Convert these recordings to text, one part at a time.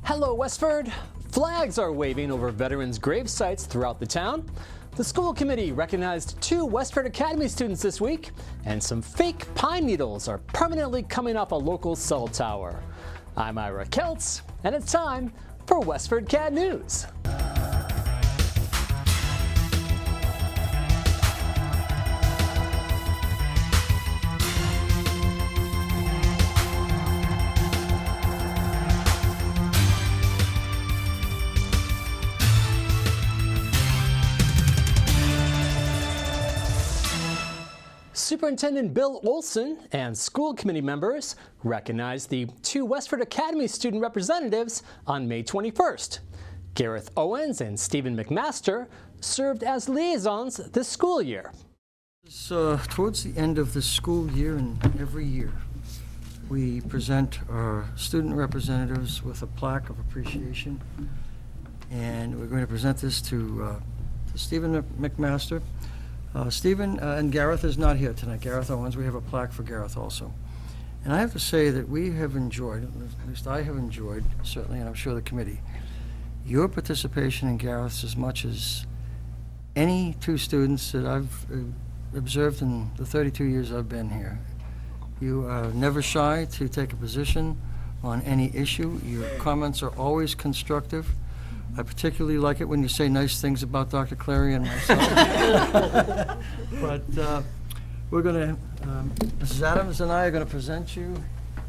Hello, Westford! Flags are waving over veterans' grave sites throughout the town. The school committee recognized 2 Westford Academy students this week, and some fake pine needles are permanently coming off a local cell tower. I'm Ira Keltz, and it's time for WestfordCAT News. Superintendent Bill Olson and school committee members recognized the 2 Westford Academy student representatives on May 21st. Gareth Owens and Stephen McMaster served as liaisons this school year. Towards the end of the school year and every year, we present our student representatives with a plaque of appreciation. And we're going to present this to Stephen McMaster. Stephen and Gareth is not here tonight. Gareth Owens, we have a plaque for Gareth also. And I have to say that we have enjoyed, at least I have enjoyed, certainly, and I'm sure the committee, your participation in Gareth's as much as any 2 students that I've observed in the 32 years I've been here. You are never shy to take a position on any issue. Your comments are always constructive. I particularly like it when you say nice things about Dr. Clary and myself. But we're going to, Mrs. Adams and I are going to present you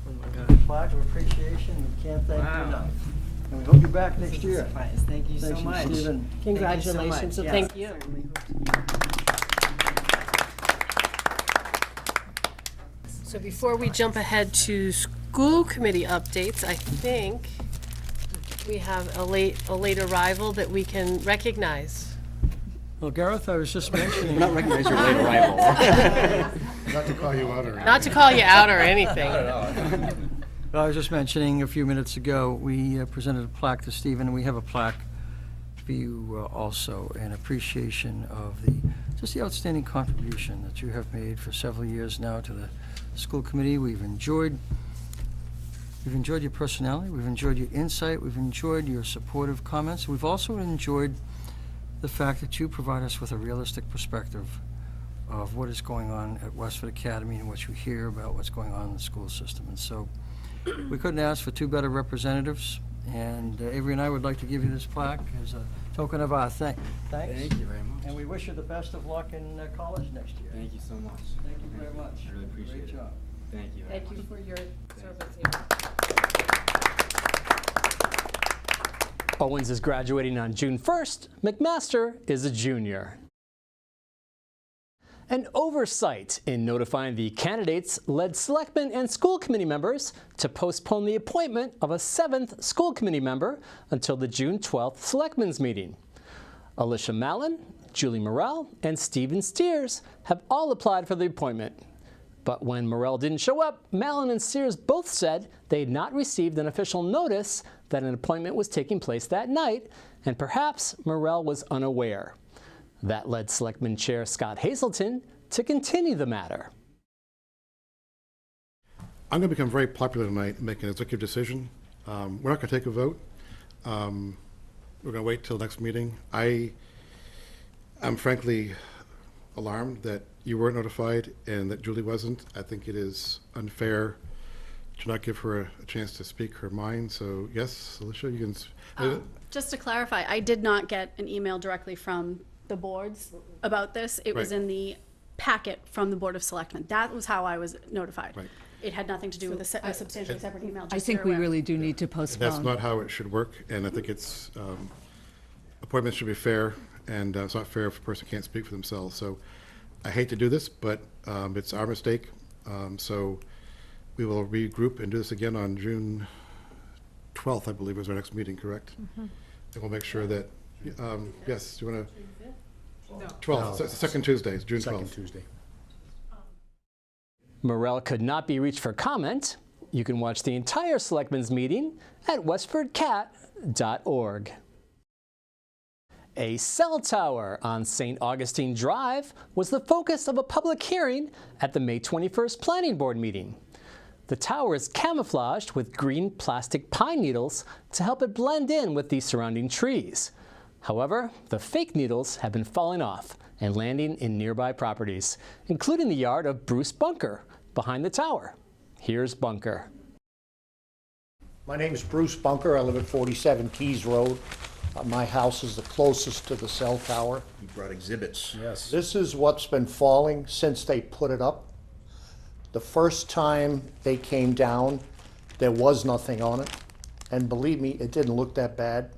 with a plaque of appreciation. We can't thank you enough. And we hope you're back next year. Thank you so much. Stephen. Congratulations. Thank you. So before we jump ahead to school committee updates, I think we have a late arrival that we can recognize. Well, Gareth, I was just mentioning. Not recognize your late arrival. Not to call you out or anything. Not to call you out or anything. I was just mentioning a few minutes ago, we presented a plaque to Stephen, and we have a plaque for you also, in appreciation of just the outstanding contribution that you have made for several years now to the school committee. We've enjoyed your personality, we've enjoyed your insight, we've enjoyed your supportive comments. We've also enjoyed the fact that you provide us with a realistic perspective of what is going on at Westford Academy and what you hear about what's going on in the school system. And so we couldn't ask for 2 better representatives. And Avery and I would like to give you this plaque as a token of our thanks. Thank you very much. And we wish you the best of luck in college next year. Thank you so much. Thank you very much. I really appreciate it. Great job. Thank you. Thank you for your service here. Owens is graduating on June 1st. McMaster is a junior. An oversight in notifying the candidates led selectmen and school committee members to postpone the appointment of a 7th school committee member until the June 12th selectmen's meeting. Alicia Mallon, Julie Morrell, and Stephen Steers have all applied for the appointment. But when Morrell didn't show up, Mallon and Steers both said they had not received an official notice that an appointment was taking place that night, and perhaps Morrell was unaware. That led Selectman Chair Scott Hazelton to continue the matter. I'm going to become very popular tonight and make an executive decision. We're not going to take a vote. We're going to wait till next meeting. I'm frankly alarmed that you weren't notified and that Julie wasn't. I think it is unfair to not give her a chance to speak her mind. So yes, Alicia, you can. Just to clarify, I did not get an email directly from the boards about this. It was Right. in the packet from the Board of Selectmen. That was how I was notified. Right. It had nothing to do with a substantially separate email. I just think so we you're aware. really do need to postpone. That's not how it should work, and I think it's appointments should be fair, and it's not fair if a person can't speak for themselves. So I hate to do this, but it's our mistake. So we will regroup and do this again on June 12th, I believe, is our next meeting, correct? And we'll make sure that, yes, do you want to? 12th, it's the second Tuesday, it's June 12th. Second Tuesday. Morrell could not be reached for comment. You can watch the entire selectmen's meeting at westfordcat.org. A cell tower on St. Augustine Drive was the focus of a public hearing at the May 21st Planning Board meeting. The tower is camouflaged with green plastic pine needles to help it blend in with the surrounding trees. However, the fake needles have been falling off and landing in nearby properties, including the yard of Bruce Bunker behind the tower. Here's Bunker. My name is Bruce Bunker. I live at 47 Keys Road. My house is the closest to the cell tower. You brought exhibits. Yes. This is what's been falling since they put it up. The first time they came down, there was nothing on it. And believe me, it didn't look that bad.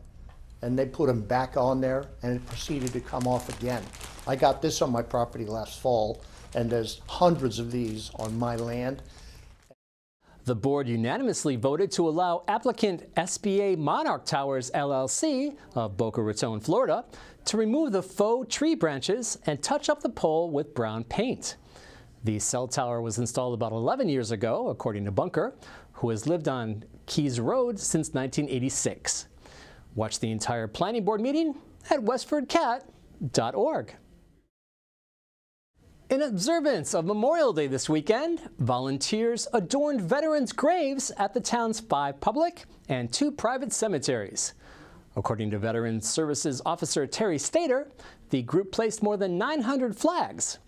And they put them back on there, and it proceeded to come off again. I got this on my property last fall, and there's hundreds of these on my land. The board unanimously voted to allow applicant SBA Monarch Towers LLC of Boca Raton, Florida, to remove the faux tree branches and touch up the pole with brown paint. The cell tower was installed about 11 years ago, according to Bunker, who has lived on Keys Road since 1986. Watch the entire planning board meeting at WestfordCAT.org. In observance of Memorial Day this weekend, volunteers adorned veterans' graves at the town's 5 public and 2 private cemeteries. According to Veterans Services Officer Terry Stater, the group placed more than 900 flags.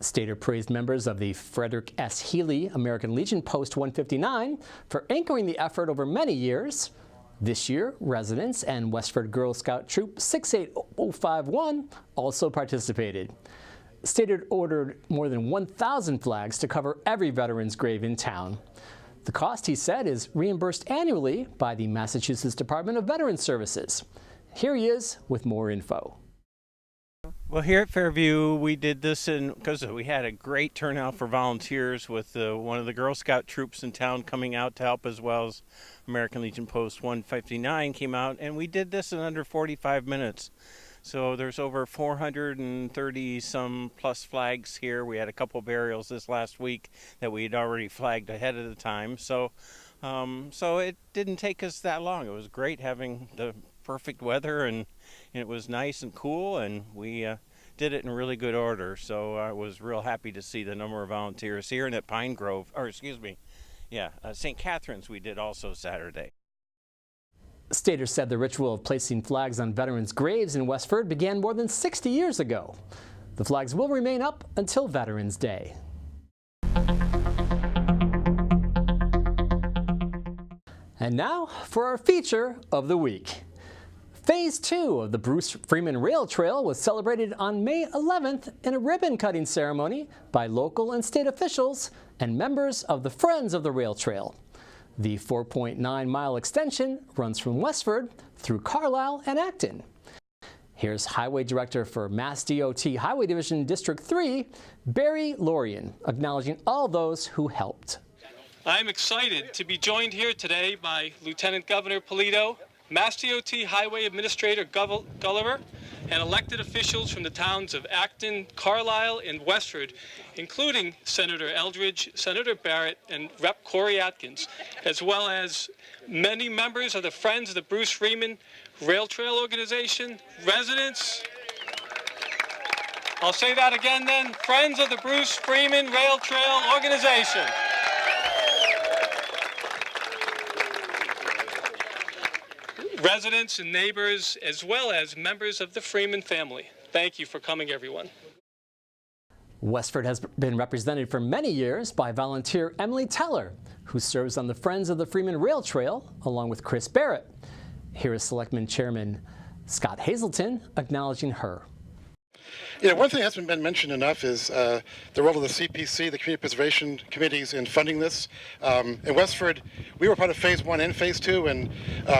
Stater praised members of the Frederick S. Healy American Legion Post 159 for anchoring the effort over many years. This year, residents and Westford Girl Scout Troop 68051 also participated. Stater ordered more than 1,000 flags to cover every veteran's grave in town. The cost, he said, is reimbursed annually by the Massachusetts Department of Veterans Services. Here he is with more info. Well, here at Fairview, we did this because we had a great turnout for volunteers with one of the Girl Scout troops in town coming out to help, as well as American Legion Post 159 came out, and we did this in under 45 minutes. So there's over 430 some plus flags here. We had a couple burials this last week that we had already flagged ahead of the time. So it didn't take us that long. It was great having the perfect weather, and it was nice and cool, and we did it in really good order. So I was real happy to see the number of volunteers here, and at Pine Grove, St. Catherine's we did also Saturday. Stater said the ritual of placing flags on veterans' graves in Westford began more than 60 years ago. The flags will remain up until Veterans Day. And now for our feature of the week. Phase 2 of the Bruce Freeman Rail Trail was celebrated on May 11th in a ribbon-cutting ceremony by local and state officials and members of the Friends of the Rail Trail. The 4.9-mile extension runs from Westford through Carlisle and Acton. Here's Highway Director for Mass DOT Highway Division District 3, Barry Lorian, acknowledging all those who helped. I'm excited to be joined here today by Lieutenant Governor Polito, Mass DOT Highway Administrator Gulliver, and elected officials from the towns of Acton, Carlisle, and Westford, including Senator Eldridge, Senator Barrett, and Rep. Corey Atkins, as well as many members of the Friends of the Bruce Freeman Rail Trail Organization, residents. I'll say that again then, Friends of the Bruce Freeman Rail Trail Organization. Residents and neighbors, as well as members of the Freeman family. Thank you for coming, everyone. Westford has been represented for many years by volunteer Emily Teller, who serves on the Friends of the Freeman Rail Trail, along with Chris Barrett. Here is Selectman Chairman Scott Hazelton acknowledging her. One thing that hasn't been mentioned enough is the role of the CPC, the Community Preservation Committees, in funding this. In Westford, we were part of Phase 1 and Phase 2, and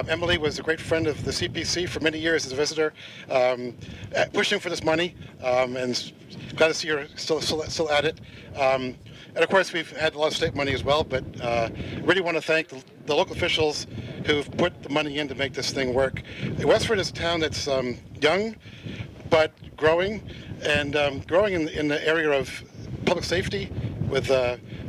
Emily was a great friend of the CPC for many years as a visitor, pushing for this money, and glad to see her still at it. And of course, we've had a lot of state money as well, but really want to thank the local officials who've put the money in to make this thing work. Westford is a town that's young, but growing, and growing in the area of public safety with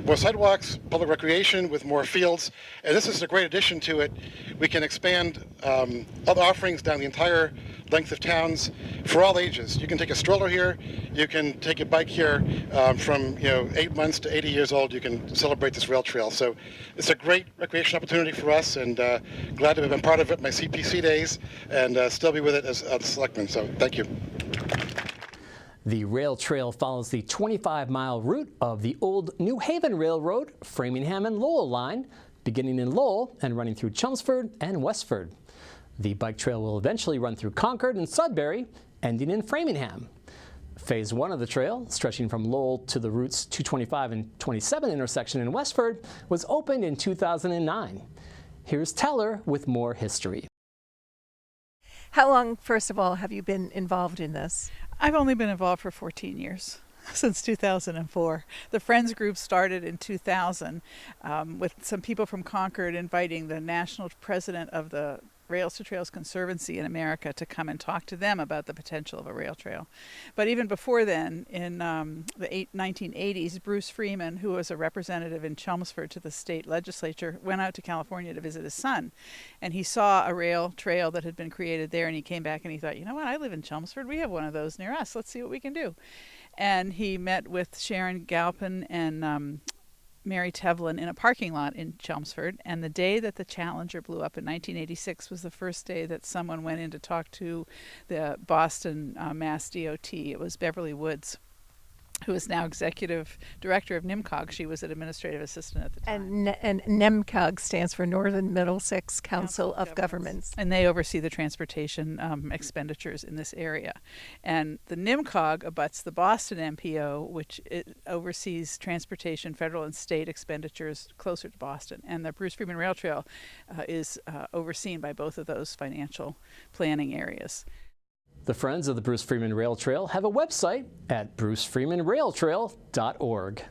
more sidewalks, public recreation, with more fields. And this is a great addition to it. We can expand other offerings down the entire length of towns for all ages. You can take a stroller here, you can take a bike here. From 8 months to 80 years old, you can celebrate this rail trail. So it's a great recreation opportunity for us, and glad to have been part of it my CPC days, and still be with it as a selectman. So thank you. The rail trail follows the 25-mile route of the old New Haven Railroad, Framingham and Lowell line, beginning in Lowell and running through Chelmsford and Westford. The bike trail will eventually run through Concord and Sudbury, ending in Framingham. Phase 1 of the trail, stretching from Lowell to the routes 225 and 27 intersection in Westford, was opened in 2009. Here's Teller with more history. How long, first of all, have you been involved in this? I've only been involved for 14 years, since 2004. The Friends group started in 2000 with some people from Concord inviting the national president of the Rails to Trails Conservancy in America to come and talk to them about the potential of a rail trail. But even before then, in the 1980s, Bruce Freeman, who was a representative in Chelmsford to the state legislature, went out to California to visit his son. And he saw a rail trail that had been created there, and he came back and he thought, you know what, I live in Chelmsford, we have one of those near us, let's see what we can do. And he met with Sharon Galpin and Mary Tevlin in a parking lot in Chelmsford, and the day that the Challenger blew up in 1986 was the first day that someone went in to talk to the Boston Mass DOT. It was Beverly Woods, who is now executive director of NIMCOG. She was an administrative assistant at the time. And NEMCOG stands for Northern Middlesex Council of Governments. And they oversee the transportation expenditures in this area. And the NIMCOG abuts the Boston MPO, which oversees transportation, federal and state expenditures closer to Boston. And the Bruce Freeman Rail Trail is overseen by both of those financial planning areas. The Friends of the Bruce Freeman Rail Trail have a website at brucefreemanrailtrail.org.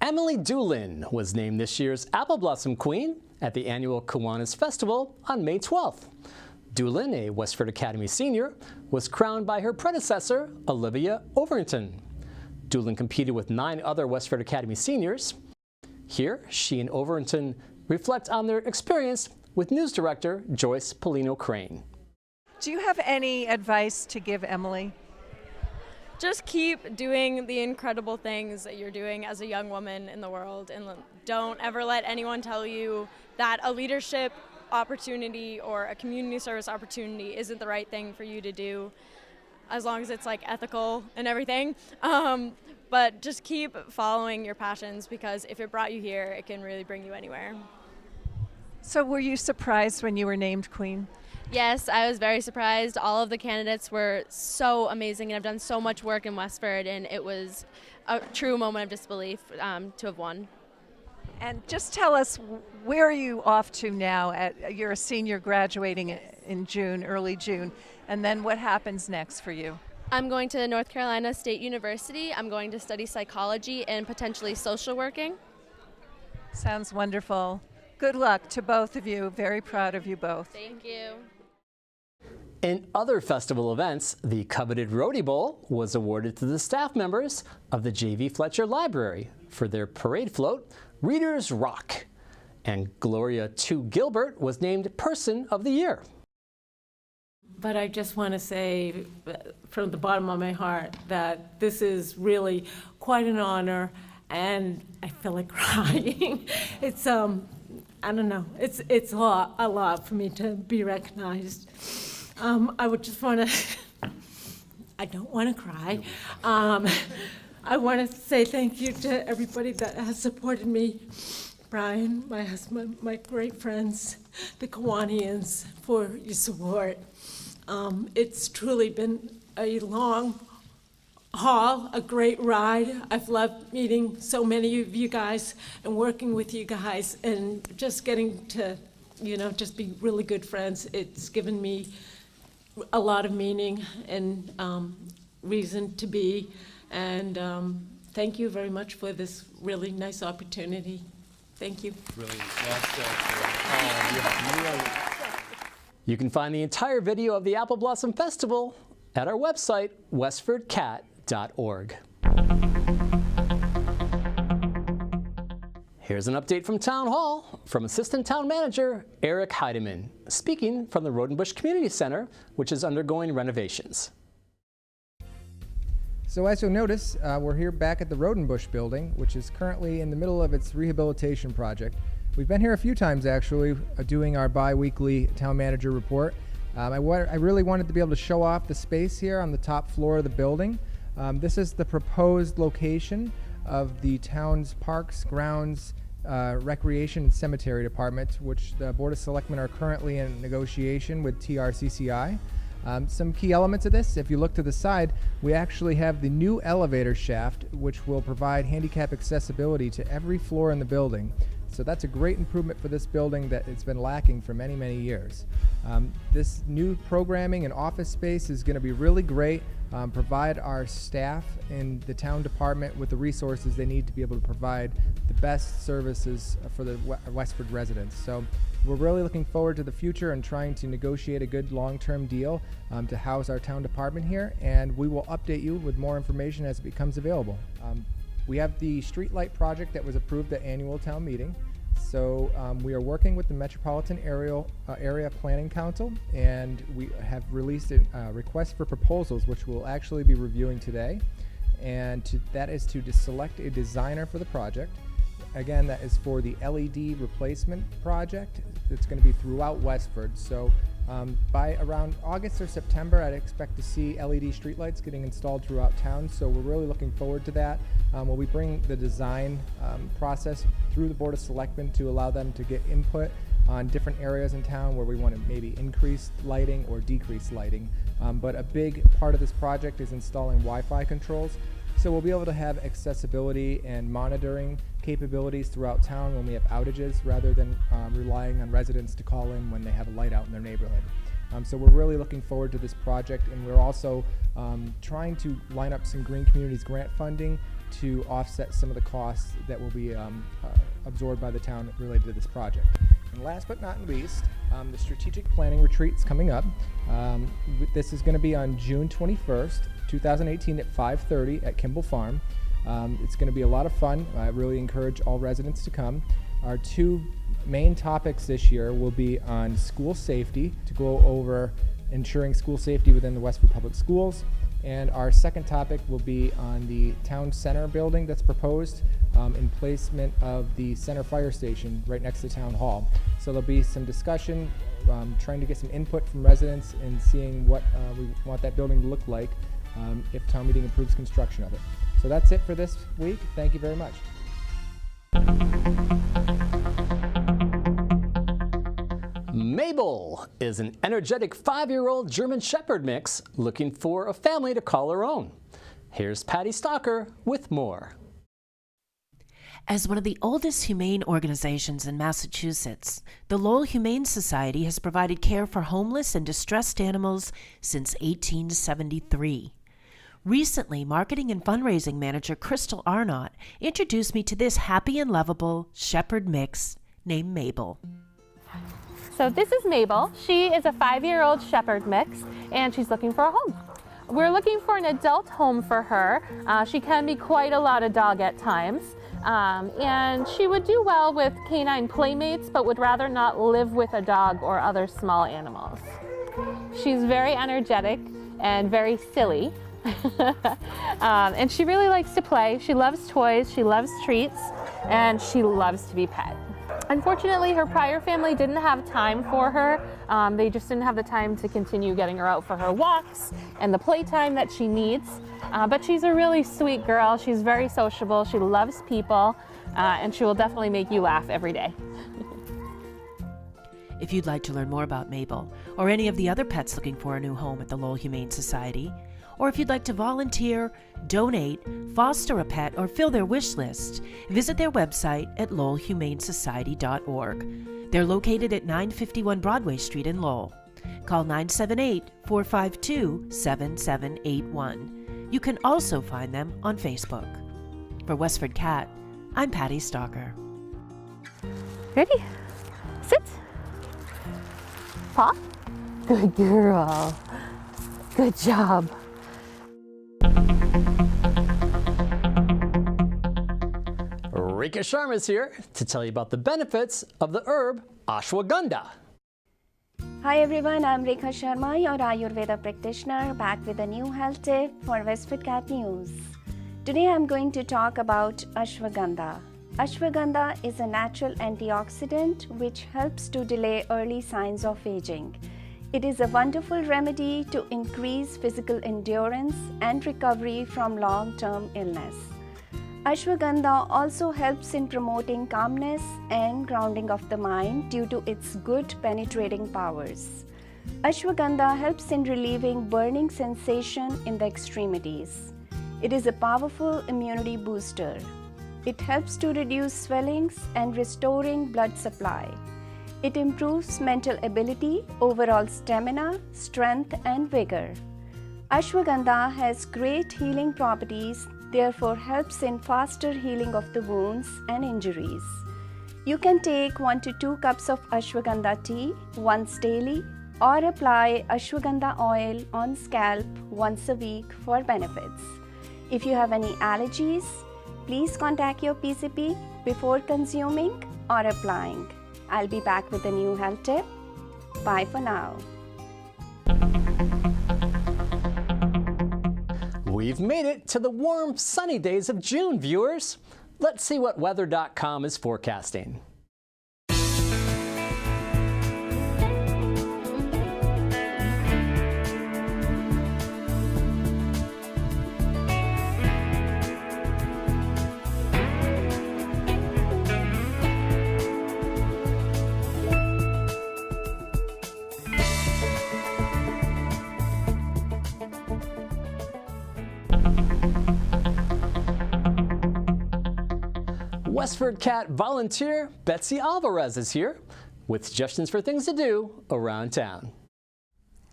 Emily Doolin was named this year's Apple Blossom Queen at the annual Kiwanis Festival on May 12th. Doolin, a Westford Academy senior, was crowned by her predecessor, Olivia Overton. Doolin competed with 9 other Westford Academy seniors. Here, she and Overton reflect on their experience with news director Joyce Polino Crane. Do you have any advice to give Emily? Just keep doing the incredible things that you're doing as a young woman in the world, and don't ever let anyone tell you that a leadership opportunity or a community service opportunity isn't the right thing for you to do, as long as it's like ethical and everything. But just keep following your passions, because if it brought you here, it can really bring you anywhere. So were you surprised when you were named Queen? Yes, I was very surprised. All of the candidates were so amazing and have done so much work in Westford, and it was a true moment of disbelief to have won. And just tell us, where are you off to now? You're a senior graduating in June, early June, and then what happens next for you? I'm going to North Carolina State University. I'm going to study psychology and potentially social working. Sounds wonderful. Good luck to both of you. Very proud of you both. Thank you. In other festival events, the coveted Rhodey Bowl was awarded to the staff members of the J.V. Fletcher Library for their parade float, Readers Rock. And Gloria Tu Gilbert was named Person of the Year. But I just want to say from the bottom of my heart that this is really quite an honor, and I feel like crying. It's I don't know. It's a lot for me to be recognized. I would just want to. I don't want to cry. I want to say thank you to everybody that has supported me. Brian, my husband, my great friends, the Kiwanians, for your support. It's truly been a long haul, a great ride. I've loved meeting so many of you guys and working with you guys and just getting to, just be really good friends. It's given me a lot of meaning and reason to be. And thank you very much for this really nice opportunity. Thank you. You can find the entire video of the Apple Blossom Festival at our website, WestfordCAT.org. Here's an update from Town Hall from Assistant Town Manager Eric Heidemann, speaking from the Rodenbush Community Center, which is undergoing renovations. So as you'll notice, we're here back at the Rodenbush building, which is currently in the middle of its rehabilitation project. We've been here a few times actually, doing our bi-weekly town manager report. I really wanted to be able to show off the space here on the top floor of the building. This is the proposed location of the town's parks, grounds, recreation and cemetery department, which the Board of Selectmen are currently in negotiation with TRCCI. Some key elements of this, if you look to the side, we actually have the new elevator shaft, which will provide handicap accessibility to every floor in the building. So that's a great improvement for this building that it's been lacking for many, many years. This new programming and office space is going to be really great, provide our staff in the town department with the resources they need to be able to provide the best services for the Westford residents. So we're really looking forward to the future and trying to negotiate a good long-term deal to house our town department here, and we will update you with more information as it becomes available. We have the streetlight project that was approved at annual town meeting. So we are working with the Metropolitan Area Planning Council, and we have released a request for proposals, which we'll actually be reviewing today. And that is to select a designer for the project. Again, that is for the LED replacement project. It's going to be throughout Westford. So by around August or September, I'd expect to see LED streetlights getting installed throughout town. So we're really looking forward to that. We'll be bringing the design process through the Board of Selectmen to allow them to get input on different areas in town where we want to maybe increase lighting or decrease lighting. But a big part of this project is installing Wi-Fi controls. So we'll be able to have accessibility and monitoring capabilities throughout town when we have outages, rather than relying on residents to call in when they have a light out in their neighborhood. So we're really looking forward to this project, and we're also trying to line up some Green Communities grant funding to offset some of the costs that will be absorbed by the town related to this project. And last but not least, the strategic planning retreat's coming up. This is going to be on June 21st, 2018 at 5:30 at Kimball Farm. It's going to be a lot of fun. I really encourage all residents to come. Our two main topics this year will be on school safety, to go over ensuring school safety within the Westford Public Schools. And our second topic will be on the town center building that's proposed in placement of the center fire station right next to Town Hall. So there'll be some discussion, trying to get some input from residents and seeing what we want that building to look like if town meeting approves construction of it. So that's it for this week. Thank you very much. Mabel is an energetic 5-year-old German Shepherd mix looking for a family to call her own. Here's Patty Stalker with more. As one of the oldest humane organizations in Massachusetts, the Lowell Humane Society has provided care for homeless and distressed animals since 1873. Recently, marketing and fundraising manager Crystal Arnott introduced me to this happy and lovable shepherd mix named Mabel. So this is Mabel. She is a 5-year-old shepherd mix, and she's looking for a home. We're looking for an adult home for her. She can be quite a lot of dog at times, and she would do well with canine playmates, but would rather not live with a dog or other small animals. She's very energetic and very silly. And she really likes to play. She loves toys, she loves treats, and she loves to be pet. Unfortunately, her prior family didn't have time for her. They just didn't have the time to continue getting her out for her walks and the playtime that she needs. But she's a really sweet girl. She's very sociable. She loves people, and she will definitely make you laugh every day. If you'd like to learn more about Mabel or any of the other pets looking for a new home at the Lowell Humane Society, or if you'd like to volunteer, donate, foster a pet, or fill their wish list, visit their website at lowellhumanesociety.org. They're located at 951 Broadway Street in Lowell. Call 978-452-7781. You can also find them on Facebook. For Westford Cat, I'm Patty Stalker. Ready? Sit. Paw. Good girl. Good job. Rekha Sharma is here to tell you about the benefits of the herb ashwagandha. Hi everyone, I'm Rekha Sharma, your Ayurveda practitioner, back with a new health tip for WestfordCAT News. Today I'm going to talk about ashwagandha. Ashwagandha is a natural antioxidant which helps to delay early signs of aging. It is a wonderful remedy to increase physical endurance and recovery from long-term illness. Ashwagandha also helps in promoting calmness and grounding of the mind due to its good penetrating powers. Ashwagandha helps in relieving burning sensation in the extremities. It is a powerful immunity booster. It helps to reduce swellings and restoring blood supply. It improves mental ability, overall stamina, strength and vigor. Ashwagandha has great healing properties, therefore helps in faster healing of the wounds and injuries. You can take 1 to 2 cups of ashwagandha tea once daily or apply ashwagandha oil on scalp once a week for benefits. If you have any allergies, please contact your PCP before consuming or applying. I'll be back with a new health tip. Bye for now. We've made it to the warm, sunny days of June, viewers. Let's see what weather.com is forecasting. WestfordCAT volunteer Betsy Alvarez is here with suggestions for things to do around town.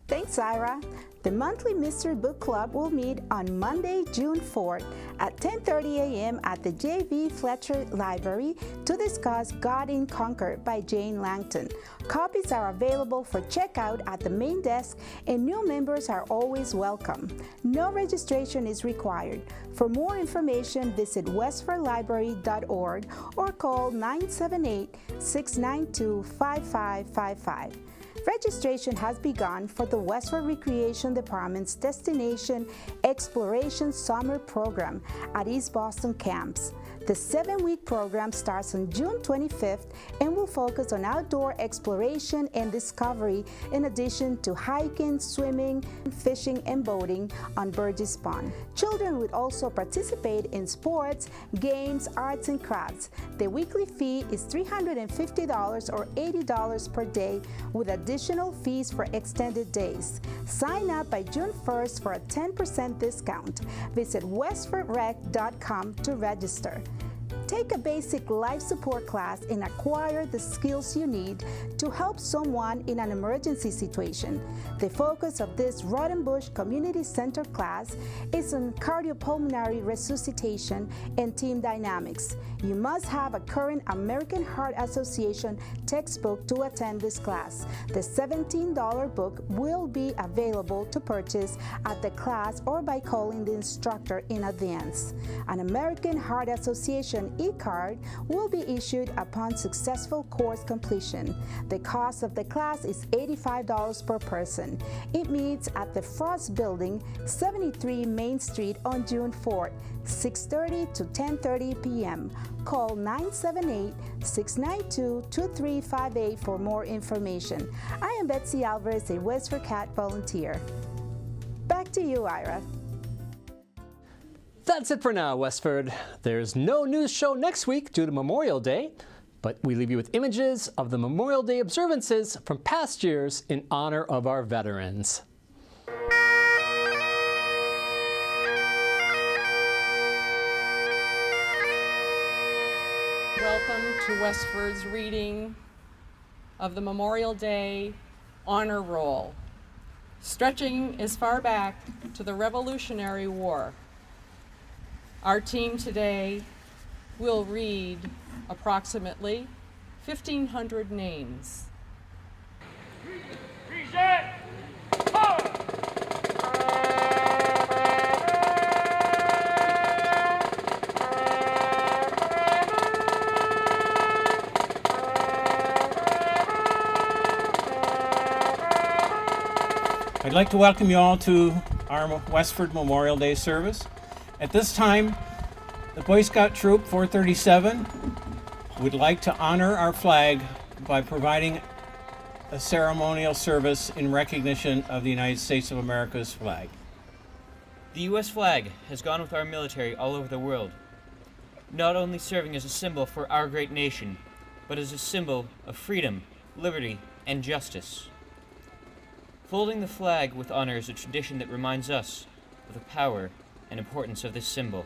Thanks, Ira. The monthly Mystery Book Club will meet on Monday, June 4th at 10:30 a.m. at the J.V. Fletcher Library to discuss God in Concord by Jane Langton. Copies are available for checkout at the main desk and new members are always welcome. No registration is required. For more information, visit westfordlibrary.org or call 978-692-5555. Registration has begun for the Westford Recreation Department's Destination Exploration Summer Program at East Boston Camps. The 7-week program starts on June 25th and will focus on outdoor exploration and discovery in addition to hiking, swimming, fishing, and boating on Burgess Pond. Children would also participate in sports, games, arts, and crafts. The weekly fee is $350 or $80 per day with additional fees for extended days. Sign up by June 1st for a 10% discount. Visit westfordrec.com to register. Take a basic life support class and acquire the skills you need to help someone in an emergency situation. The focus of this Rodenbush Community Center class is on cardiopulmonary resuscitation and team dynamics. You must have a current American Heart Association textbook to attend this class. The $17 book will be available to purchase at the class or by calling the instructor in advance. An American Heart Association e-card will be issued upon successful course completion. The cost of the class is $85 per person. It meets at the Frost Building, 73 Main Street on June 4th, 6:30 to 10:30 p.m. Call 978-692-2358 for more information. I am Betsy Alvarez, a WestfordCAT volunteer. Back to you, Ira. That's it for now, Westford. There's no news show next week due to Memorial Day, but we leave you with images of the Memorial Day observances from past years in honor of our veterans. Welcome to Westford's reading of the Memorial Day Honor Roll, stretching as far back to the Revolutionary War. Our team today will read approximately 1,500 names. Present! Power! I'd like to welcome you all to our Westford Memorial Day service. At this time, the Boy Scout Troop 437 would like to honor our flag by providing a ceremonial service in recognition of the United States of America's flag. The U.S. flag has gone with our military all over the world, not only serving as a symbol for our great nation, but as a symbol of freedom, liberty, and justice. Folding the flag with honor is a tradition that reminds us of the power and importance of this symbol.